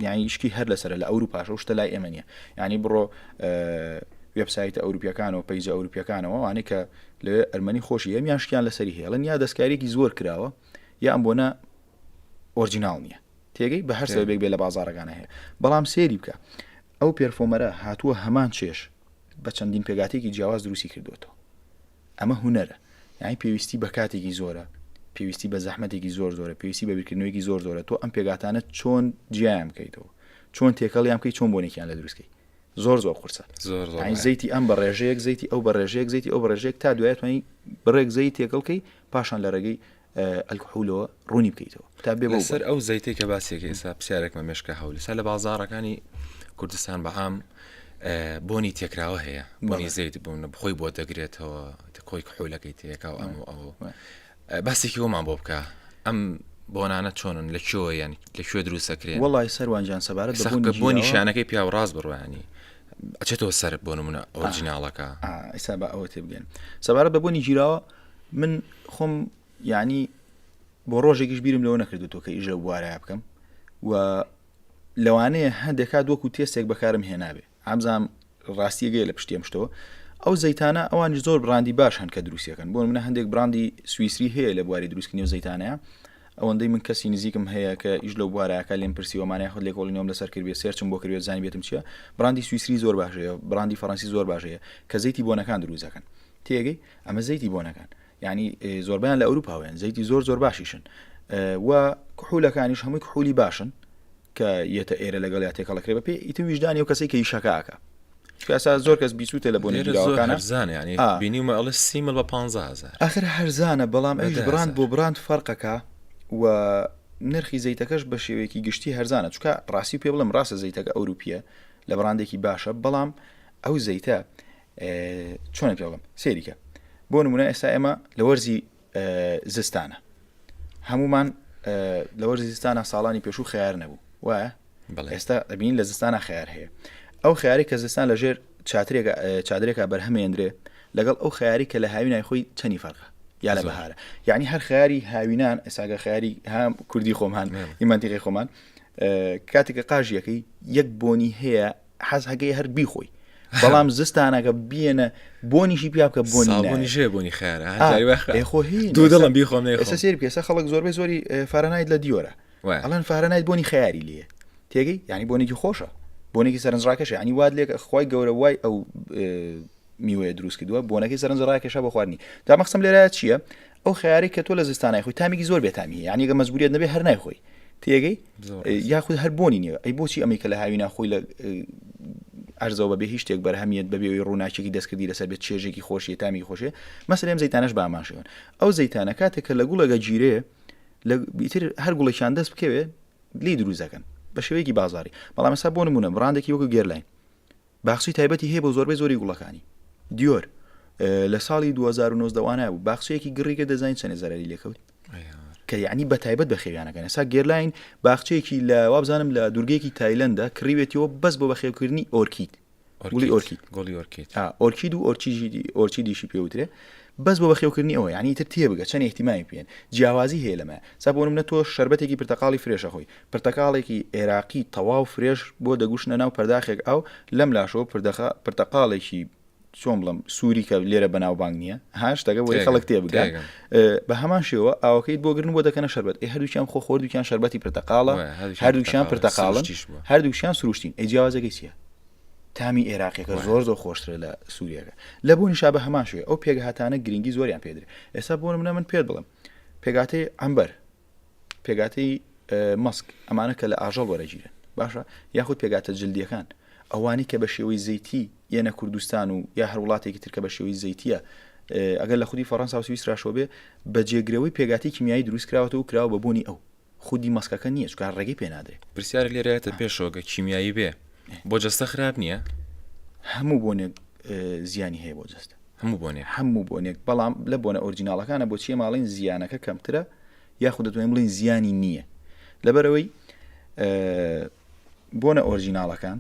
یعنی ئیشکی هەر لەسەر لە ئەوروپاشە و شتە لای ئێمە نیە یعنی بڕۆ وێبسایتە ئەوروپیەکانەوە پەیجە ئەوروپیەکانەوە وانێ کە لە ئەرمەنی خۆشی ئەمیان شتیان لەسەری هێڵن یا دەستکارێکی زۆر کراوە یا ئەم بۆنە ئۆرجیناڵ نییە تێگەی بە هەر سەبێک بێ لە بازارەکانە هەیە بەڵام سێری بکە ئەو پێرفۆمەرە هاتووە هەمان چێش بە چەندین پێگاتێکی جیاواز دروستی کردوێتەوە ئەمە هونەرە یعنی پێویستی بە کاتێکی زۆرە پێویستی بە زەحمەتێکی زۆرە پێویستی بە بیرکردنەوەیکی زۆرە تۆ ئەم پێگاتانە چۆن جیایان بکەیتەوە چۆن تێکەڵیان بکەیت چۆن بۆنێکیان لە دروستکەی زۆر قورسە زەیتی ئەم بە ڕێژەیەک زەیتی ئەو بە ڕێژەیەک زەیتی ئەو بە ڕێژەیەک تا دوایەتوانی بڕێک زەی تێکەڵکەی پاشان لە ڕێگەی ئەلکحولەوە ڕوونی بکەیتەوە تا بێ بەسەر ئەو زەیتێک کە باسێکی ئێستا پرسیارێکمە مێشکە هەولسا لە بازارەکانی کوردستان بەعام بۆنی تێکراوە هەیە بۆنی زەیت بوون بخۆی بۆ دەگرێتەوە کۆی کحولەکەی تێکا و ئەو باسێکی وەمان بۆ بکە ئەم بۆنانە چۆنن لەکوێوە یانی لەکوێ دروستەکرێن وەڵی سەروانجان سەبارەت بۆ نیشانەکەی پیا و ڕاست بڕوانی ئەچێتەوە سەر بۆ نمونە ئۆرجیناڵەکە ئێستا بە ئەوە تێ بگەن سەبارەت بە بۆنی گیراوە من خۆم یعنی بۆ ڕۆژێکیش بیرم لەوە نەکردوەوە کە ئیژە بوارە بکەم و لەوانەیە هەندێکا دووەکو تێستێک بەکارم هێنابێ ئامزام ڕاستیەگەی لە پشتیم شتەوە ئەو زەیتانە ئەوانی زۆر براندی باش هەن کە دروستیەکەن بۆ منە هەندێک براندی سوئیسری هەیە لە بواری دروستکردنی و زەیتانەیە ئەوەندەی من کەسی نزیکم هەیە کە ئیش لەو بوارەکە لێم پرسیوەمانەیە خۆ لێکۆڵینەوەم لەسەر کردێ سێرچم بۆ کردوێت زانی بێتم چییە براندی سوئیسری زۆر باشەیە براندی فەڕەنسی زۆر باشەیە کە زەیتی بۆنەکان دروستەکەن تێگەی ئەمە زەیتی بۆنەکان یعنی زۆربیان لە ئەوروپاویان زەیتی زۆر باشیشن و کحولەکانیش هەمووی کحولی باشن کە یەتە ئێرە لەگەڵ یا تێکەڵەکرێ بە پێ ئیتر ویژدانی و کەسێک کە ئیشەکەکە کەسا زۆر کەس بیسووتە لە بۆنی هەرزانە ینی بینیمە ئەڵێ 30 بە 15000 ئەخر هەرزانە بەڵام ئەوش براند بۆ براند فەرقەکە و نرخی زەیتەکەش بە شێوەیەکی گشتی هەرزانە چونکە ڕاستی پێ بڵم ڕاستە زەیتەکە ئەوروپیە لە براندێکی باشە بەڵام ئەو زەیتە چۆنە پێ بڵم سێریکە بۆ نمونە ئێستا ئێمە لە وەرزی زستانە هەمومان لە وەرزی زستانە ساڵانی پێشوو خیار نەبوو وایە ئێستا دەبین لە زستانە خیار هەیە ئەو خیاری کە زستان لە ژێر چادرێکە بەرهەمێنرێ لەگەڵ ئەو خیاری کە لە هاوینای خۆی چەنی فەرقە یا لە بەهارە یعنی هەر خیاری هاوینان ئێساگە خیاری هەم کوردی خۆمان ئیمانتیقی خۆمان کاتێککە قاژیەکەی یەک بۆنی هەیە حەز هەگەی هەر بیخۆی بەڵام زستانەکە بێنە بۆنیشی پیا بکە بۆنی ژێ بۆنی خۆهی دوو دڵم بیخۆم ئێستا سێر پێسە خەڵک زۆربەی زۆری فارەنایت لە دیۆرە ئەڵەن فارەنایت بۆنی خەیاری لێ تێگەی ینی بۆنێکی خۆشە بۆنێکی سەرنجڕاکەشە ینی واد لێک خی گەورە وای ئەو میوەیە دروست کردووە بۆنەکەی سەرنجڕاکێشە بە خواردنی تا مەقسم لێرە چییە ئەو خیاری کە تۆ لە زستانای خۆی تامێکی زۆر بێتامی ینی گە مەزبوریت نەبێ هەر نایخۆی تێگەی یاخود هەر بۆنی نیوە ئەی بۆچی ئەمیکە لە هاوی ناخۆی لە ئەرزەوە بەبێ هیچ شتێک بەرهەمیت بەبێ ڕووناچێکی دەستکردی لەسەر بێت چێژێکی خۆشیە تامی خۆشێ مەسەلەم زەیتانەش باماشەوەن ئەو زەیتانە کاتێک کە لە گوڵەگە گیرێ لە بیتر هەر گوڵێکیان دەست بکەوێ لی دروستەکەن بە شێوەیەکی بازاری بەڵام ئێستا بۆ نمونە بڕاندێکی وەکو گێرلاین باخچی تایبەتی هەیە بۆ زۆربەی زۆری گوڵەکانی دیۆر لە ساڵی 2009 بوو باخچەیەکی گڕیکە دەزین چەند زەرری لێکەوت کە یعنی بە تایبەت بە خێویانەکەن ئێستا گێرلاین باخچەیەکی لە وابزانم لە دوورگەیەکی تایلەندە کڕیوێتەوە بەس بۆ بەخێوکردنی ئۆرکید ئۆرکید و ئۆرچیدیشی پێوترێ بەس بۆ بەخێوکردنی ئەوە ینی تر تێ بگە چەند احتیمای پێن جیاوازی هەیە لەمە سا بۆ منە تۆ شەربەتێکی پرتەقاڵی فرێشە خۆی پرتەقاڵێکی عێراقی تەواو فرێش بۆ دەگوشتە ناو پەرداخێک ئەو لەم لاشەوە پرتەقاڵێکی چۆن بڵم سووری کە لێرە بەناو بانگ نییە هاش دەگە بۆی خەڵک تێ بگات بە هەمان شێوە ئاوەکەیت بۆ گرن بۆ دەکەنە شەربەت هەردووچیان خۆ خۆردووکیان شەربەتی پرتەقاڵە هەردووکیان پرتەقاڵن هەردووکیان سروشتین جیاوازەکەی چییە تامی عێراقیەکە زۆر خۆشترە لە سووریەکە لە بوونی شا بە هەمان شوێ ئەو پێگەهاتانە گرنگی زۆریان پێدرێ ئێستا بۆ منە من پێت بڵم پێگاتەی ئەمبەر پێگاتەی مەسک ئەمانە کە لە ئاژەڵ وەرەگیرن باشە یاخود پێگاتە جلدیەکان ئەوانی کە بە شێوەی زەیتی یەنە کوردستان و یا هەر وڵاتێکی ترکە بە شێوەی زەیتیە ئەگەر لە خودی فەڕەنسا و سویسراشۆ بێ بە جێگرەوەی پێگاتی کیمیایی دروست کراوەتەوە و کراوە بە بوونی ئەو خودی مەسکەکە نییە چکار ڕێگەی پێنادرێت پرسیارە لێرەیەتە پێشۆگە کیمیایی بێ بۆ جەستە خراپ نییە هەموو بۆنێک زیانی هەیە بۆ جەستە هەموو بۆنێک بەڵام لە بۆنە ئۆرجیناڵەکانە بۆچیە ماڵین زیانەکە کەمترە یاخود دەتوانین بڵین زیانی نییە لەبەرەوەی بۆنە ئۆرجیناڵەکان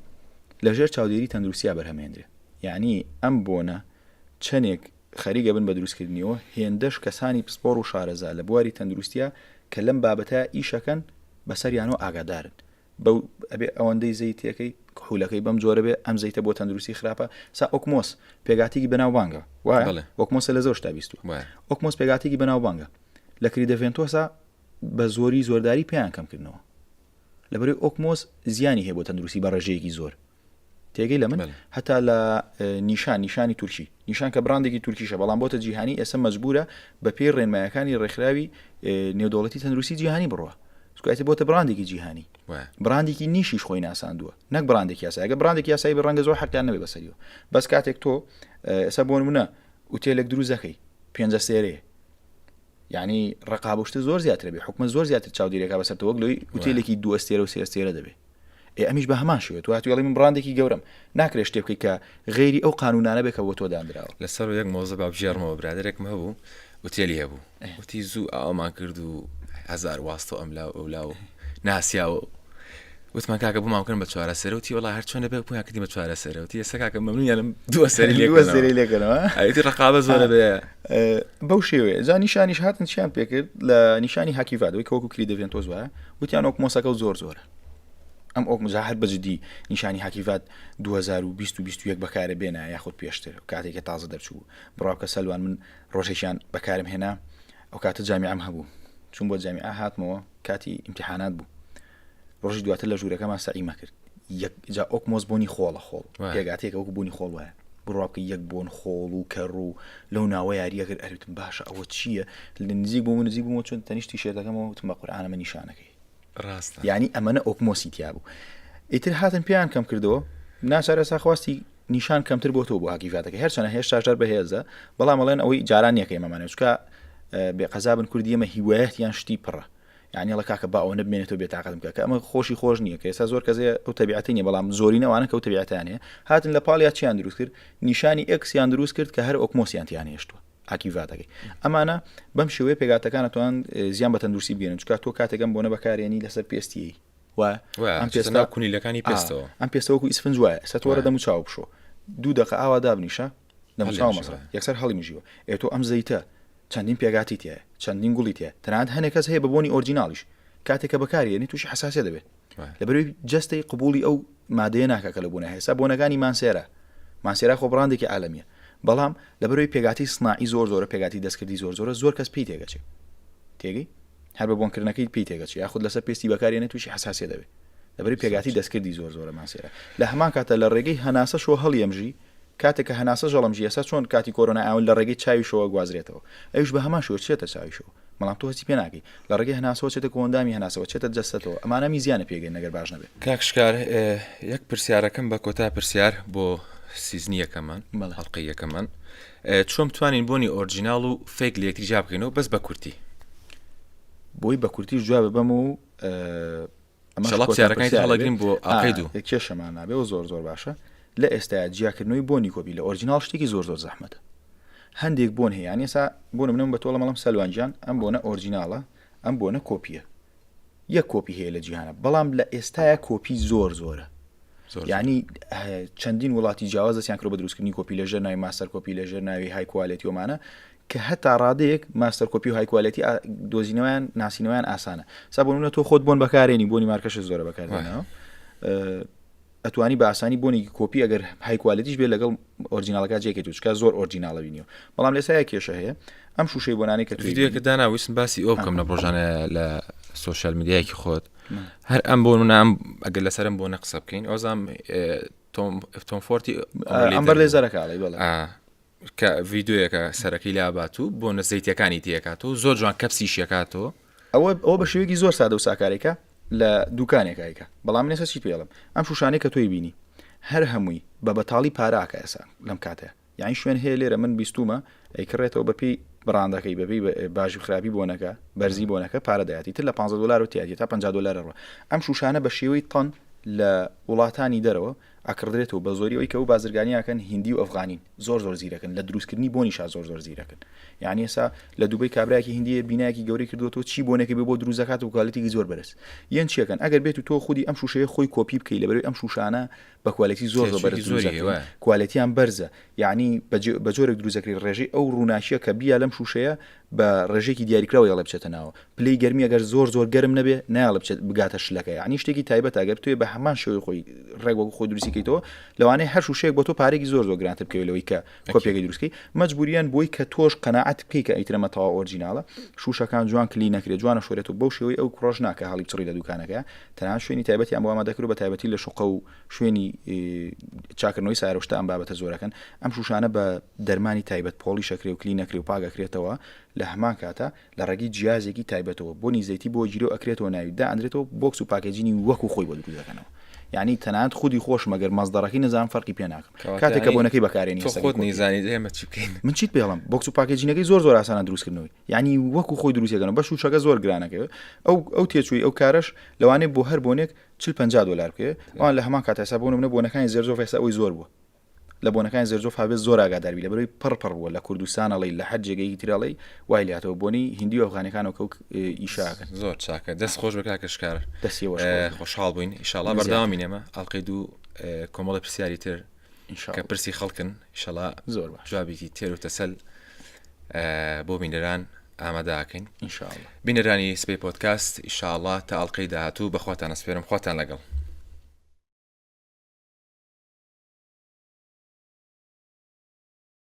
لەژێر چاودێری تەندروستیا بەرهەمێنرێ یعنی ئەم بۆنە چەندێک خەریگە بن بە دروستکردنیەوە هێندەش کەسانی پسپۆڕ و شارەزا لە بواری تەندروستیا کە لەم بابەتە ئیشەکەن بەسەریانەوە ئاگادارن بەو ئەبێ ئەوەندەی زەیتەکەی کحولەکەی بەم جۆرە بێ ئەم زەیتە بۆ تەندروستی خراپە سا ئۆکمۆس پێگاتێکی بەناوبانگە وایە ئۆکمۆسە لە زۆر شتا بیستوە ئۆکمۆس پێگاتێکی بەناوبانگە لە کریدەڤێنتۆسا بە زۆری زۆرداری پێیان کەمکردنەوە لەبەرەوەی ئۆکمۆس زیانی هەیە بۆ تەندروستی بە ڕێژەیەکی زۆر تێگەی لە من هەتا لە نیشانی تورکی نیشان کە براندێکی تورکیشە بەڵام بۆتە جیهانی ئێستا مەجبورە بە پێی ڕێنمایەکانی ڕێکخراوی نێودەوڵەتی تەندروستی جیهانی بڕوە سکایەتی بۆتە براندێکی جیهانی براندێکی نیشیش خۆی ناساندووە نەک براندێکی یاسایی ئەگە براندێکی یاسایی بە ڕەنگە زۆر حەقیان نەبێ بەسەریەوە بەس کاتێک تۆ ئێستا بۆ نمونە ئوتێلێک دروست دەکەی 5 سێرەیە یعنی ڕقابشتە زۆر زیاتر بێ حکومە زۆر زیاتر چاودێریەکە بەسەرەوە لۆی ئوتێلێکی 2 ئەستێرە و 3 ئەستێرە دەبێ ئەمیش بە هەمان شوێت تواتوێڵی من براندێکی گەورم ناکرێت شتێ بکەی کە غێری ئەو قانونانە بێکە بۆ تۆ دانراوە لەسەر یەک مۆزە باوژێڕمەوە برادێکم هەبوو وتێلی هەبوو وتی زوو ئامان کرد و 1000 واستە ئەملا ئەولا و ناسیاوە وتمان کاکە بۆماکردن بە 4 سەرەوتی وڵا هەر چۆنە بێ پویان کردی بە 4 سەرەوتی ئێستا کاکە مەمنونیانم 2 سەری لێکەنەوە ئەیتی ڕقابە زۆرە بێ بەو شێوەیە جا نیشانیش هاتن چیان پێکرد لە نیشانی حەکیڤادەوەی کە وەکو کریدەڤێنتۆس وایە وتیان ئۆکمۆسەکە زۆرە ئەم ئۆکمۆزا هەر بەجددی نیشانی حەکیڤات 2020 بەکارە بێنە یاخود پێشتر کاتێکە تازە دەرچوو بڕاوکە سەلوان من ڕۆژێکیان بەکارم هێنا ئەو کاتە جامیعەم هەبوو چون بۆ جامیعە هاتمەوە کاتی ئیمتیحانات بوو ڕۆژی دواتر لە ژوورەکەمان سەعیمە کرد جا ئۆکمۆز بۆنی خۆڵە خۆڵ پێگاتێکە وەکو بوونی خۆڵ وایە بڕاوکە یەک بۆن خۆڵ و کەڕ و لەو ناوە یاریەکرد ئەروتم باشە ئەوە چییە لە نزیک بوو چۆن تەنیشتی شێتەکەمەوە وتم بە قورئانەمە نیشانەکەی ڕاستە یعنی ئەمەنە ئۆکمۆسی تیا بوو ئیتر هاتن پێیان کەم کردەوە ناچارە ساخواستی نیشان کەمتر بۆ تۆ بۆ حەکیڤاتەکە هەرچەنە هێشتا بەهێزە بەڵام ئەڵێن ئەوەی جاران یەکەی مەمانێت چکە بێقەزابن کوردی ئەمە هیوایەتیان شتی پڕە یعنی ئەڵە کاکە با ئەوە نبمێنێتەوە بێتاقەتم کە ئەمە خۆش نییە کە ئێستا زۆر کەسێ ئەو تەبیعەتی نیە بەڵام زۆری نەوانە کە ئەو تەبیعەتانەیە هاتن لە پاڵیا چیان دروست کرد نیشانی ئەکسیان دروست کرد کە هەر ئۆکمۆسیان هێشتووە حەکیڤاتەکەی ئەمانە بەم شێوەیە پێگاتەکانە توان زیان بە تەندروستی بگێنن چکە تۆ کاتێکم بۆنە بەکارێنی لەسەر پێستی ئەم پێستا کونیلەکانی پێستەوە ئەم پێستەوەکو ئیسفنج وایە سەتوەرە دەمو چاو بشۆ 2 دقیقە ئاوا دابنیشە دەموچاو مەسەڵ یەکسەر هەڵی مژیوە ئێتۆ ئەم زەیتە چەندین پێگاتی تایە چەندین گوڵی تایە تەنانەت هەنێک کەس هەیە بە بۆنی ئۆرجیناڵیش کاتێکە بەکارێنی تووشی حساسیە دەبێت لەبەرەوەی جەستەی قبولی ئەو مادەیە ناکە کە لە بوونە هێستا بۆنەکانی مانسێرا خۆ بڕاندێکی عالەمیە بەڵام لەبەرەوەی پێگاتی سناعی زۆر پێگاتی دەستکردی زۆر کەس پێی تێگەچێت تێگەی هەر بە بۆنکردنەکەی پێی تێگەچێت یاخود لەسەر پێستی بەکارێنێت تووشی حساسیە دەبێت لەبەرەوەی پێگاتی دەستکردی زۆرە مانسێرا لە هەمان کاتە لە ڕێگەی هەناسە شۆ هەڵیەمژی کاتێک کە هەناسە ژەڵەمژی ئێستا چۆن کاتی کۆرۆنا ئاون لە ڕێگەی چاوی شۆوە گوازرێتەوە ئەوش بە هەمان شۆ چێتە چاوی شۆ بەڵام تۆ هەچی پێ ناکەی لە ڕێگەی هەناسەوە چێتە کۆندامی هەناسەوە چێتە جەستەوە ئەمانە میزیانە پێگەین نەگەر باش نەبێت کاکشکار یەک پرسیارەکەم بە کۆتا پرسیار بۆ سیزنیەکەمان هەڵقەی یەکەمان چۆن توانین بۆنی ئۆرجینال و فێک لە یەکتری جا بکەینەوە بەس بە کورتی بۆی بە کورتیش جواب بەم و پرسیارەکانی هەڵەگرین بۆ ئاقەی دوو کێشەمان نابێ و زۆر باشە لە ئێستا جیاکردنەوەی بۆنی کۆپی لە ئۆرجینال شتێکی زۆر زەحمەتە هەندێک بۆن هەیە یان ئێستا بۆ منم بە تۆڵە مەڵم سەلوانجیان ئەم بۆنە ئۆرجینالە ئەم بۆنە کۆپیە یەک کۆپی هەیە لە جیهانە بەڵام لە ئێستاە کۆپی زۆرە یعنی چەندین وڵاتی جیاواز دەستیان کرد بە دروستکردنی کۆپی لەژێر ناوی ماستەر کۆپی لەژێر ناوی های کوالیتی ومانە کە هەتا ڕادەیەک ماستەر کۆپی و های کوالیتی دۆزینەوەیان ناسینەوەیان ئاسانە سا بۆ منە تۆ خۆت بۆن بەکارێنی بۆنی مارکەش زۆرە بەکارێنەوە ئەتوانی بە ئاسانی بۆنی کۆپی ئەگەر های کوالیتیش بێت لەگەڵ ئۆرجینالەکە جێکێت چکە زۆر ئۆرجینالە بینیەوە بەڵام لێسا کێشە هەیە ئەم شوشەی بۆنانی کە ویدیۆکە داناویستم باسی ئەو بکەم لە ڕۆژانە لە سوۆشیال میدیایەکی خۆت هەر ئەم بۆ منام ئەگەر لەسەرم بۆ نە قسە بکەین ئەوزام تۆم فۆرتی ئەمبەر لێزەرەکڵی بڵێ کە ڤیددیوەکە سەرەکەی لابات و بۆ نزەیتەکانی تێکاتەوە زۆر جوان کەپسیشیەکاتەوە ئەوە بە شێوەیەکی زۆر سادە و ساکارێکە لە دوکانێکایکە بەڵام نێسە چی پێڵم ئەم شوشانەی کە تۆی بینی هەر هەمووی بە بەتاڵی پاراکە ئێسا لەم کاتەیە یعنی شوێن هەیە لێرە من بیستومە ئەیکڕێتەوە بەپی بڕاندەکەی بەپی باشی خراپی بۆنەکە بەرزی بۆنەکە پارە دەیاتی تر لە $15 و تیاتی تا $50 ڕۆ ئەم شوشانە بە شێوەی تەن لە وڵاتانی دەرەوە ئاکردرێتەوە بە زۆریەوەی کە و بازرگانیاکەن هندی و ئەفغانین زۆر زیرەکەن لە دروستکردنی بۆنیشا زۆر زیرەکەن یعنی ئێستا لە دووبەی کابراایکی هندیە بینایکی گەورەی کردوەوە چی بۆنێکی بۆ دروستەکات و کوالیتیی زۆر بەرز یەن چیەکەن ئەگەر بێت و تۆ خودی ئەم شوشەیە خۆی کۆپی بکەی لەبەرەوەی ئەم شوشانە بە کوالیتی زۆر بەرز کوالیتیان بەرزە یعنی بە جۆرێک دروستەکەی ڕێژەی ئەو ڕووناشیە کە بیا لەم شوشەیە بە ڕێژێکی دیاریکراوە یاڵە بچێتە ناوە پلەی گەرمی ئەگەر زۆر گەرم نەبێ نایڵە بچێت بگاتە شلەکە یعنی شتێکی تایبەت ئەگەر توێ بە هەمان شێوەی خۆی ڕێک خۆی دروستیکەیتەوە لەوانەیە هەر شوشەیەک بۆ تۆ پارێکی زۆر گرانتر بکەوێتەوەی کە کۆپیەکەی دروستکەی مەجبوریان بۆی کە تۆش قەناعەت بکەی کە ئەیترەمە تەواو ئۆرجینالە شوشەکان جوان کلی نەکرێت جوانە شۆرێت و بەو شێوەی ئەو کڕۆژ ناکە هەڵی چڕی لە دوکانەکە تەنها شوێنی تایبەتیان بۆ ئامادەکرد بە تایبەتی لە شوقە و شوێنی چاکردنەوەی سایرۆشتە ئەم بابەتە زۆرەکەن ئەم شوشانە بە دەرمانی تایبەت پۆڵی شەکرێ و کلی نەکرێ و پاگەکرێتەوە لە هەمان کاتە لە ڕێگەی جیازێکی تایبەتەوە بۆ نیزەیتی بۆ گیرۆ ئەکرێتەوە ناویدا ئەندرێتەوە بۆکس و پاکێجینی وەکو خۆی بۆ دروستەکەنەوە یعنی تەنانەت خودی خۆش مەگەر مەزدەڕەکەی نەزان فەرقی پێ ناکەم کاتێککە بۆنەکەی بەکارێنی خۆت نەیزانی ئێمە چی بکەین من چیت پێڵم بۆکس و پاکێجینەکەی زۆر ئاسانە دروستکردنەوەی یعنی وەکو خۆی دروستەکەن بە شوشەکە زۆر گرانەکەوێت ئەو تێچووی ئەو کارش لەوانەیە بۆ هەر بۆنێک $50 بکێ ئەوان لە هەمان کاتە حساب بۆنە بۆنەکانی زێرزۆف ئێستا ئەوی زۆر بووە لە بۆنەکان زێرزۆف هاوێت زۆر ئاگاداربی لە بەرەوەی پڕ بووە لە کوردستانەڵی لە هەر جێگەی ترەڵی وای لاتەوە بۆنی هندی و ئەفغانەکانەوە کەوت ئیشاکەن زۆر چاکە دەست خۆش بکا کەشکار دەستیەوە خۆشحاڵ بووین ئینشاءڵڵا بەردەوامی نێمە ئەڵقەی دوو کۆمەڵە پرسیاری تر کە پرسی خەڵکن ئینشاءڵڵا زۆر باش جوابێکی تێر و تەسەل بۆ بینەران ئامادەکەین ئینشاءڵڵا بینەرانی سپەی پۆدکاست ئینشاءڵڵا تا ئەڵقەی داهاتوو بەخواتان ئەسپێرم خواتان لەگەڵ